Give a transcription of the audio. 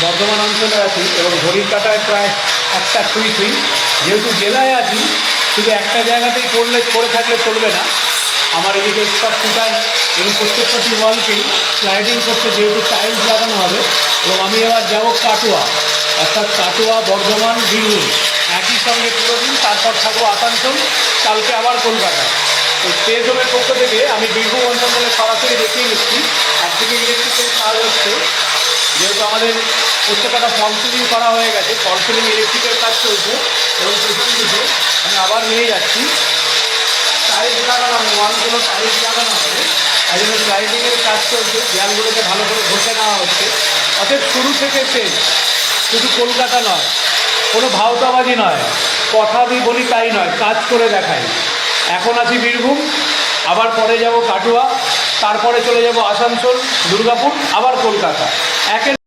বর্ধমান অঞ্চলে আছি এবং ঘড়ির কাঁটায় প্রায় 1টা ছুঁই। যেহেতু জেলায় আছি, শুধু একটা জায়গাতেই করে থাকলে চলবে না। আমার এদিকে সব ফুটায় এবং প্রত্যেকটি ওয়ালকেই স্লাইডিং করতে যেহেতু টাইলস লাগানো হবে। এবং আমি এবার যাবো কাটোয়া, অর্থাৎ কাটোয়া, বর্ধমান, বীরভূম একই সঙ্গে পুরো দিন, তারপর থাকবো আসানসোল, কালকে আবার কলকাতা। তো স্টেজ হোমের পক্ষ থেকে আমি বীরভূম অঞ্চল থেকে সরাসরি দেখিয়ে নিচ্ছি। একদিকে ইলেকট্রিকের কাজ হচ্ছে, যেহেতু আমাদের প্রত্যেকটা ফল সিলিং করা হয়ে গেছে, ফল সিলিং ইলেকট্রিকের কাজ চলছে। এবং পেছন দিকে আমি আবার নিয়ে যাচ্ছি, টাইলস লাগানো হবে, ওয়ালগুলো টাইলস লাগানো হবে, তাই জন্য স্লাইডিংয়ের কাজ চলছে, দেয়ালগুলোকে ভালো করে ঘষে নেওয়া হচ্ছে। অর্থাৎ শুরু থেকে শেষ, শুধু কলকাতা নয়, কোনো ভাওতাবাজি নয়, কথা দিয়ে বলি তাই নয়, কাজ করে দেখাই। এখন আছি বীরভূম, আবার পরে যাব কাটোয়া, তারপরে চলে যাব আসানসোল, দুর্গাপুর, আবার কলকাতা। একের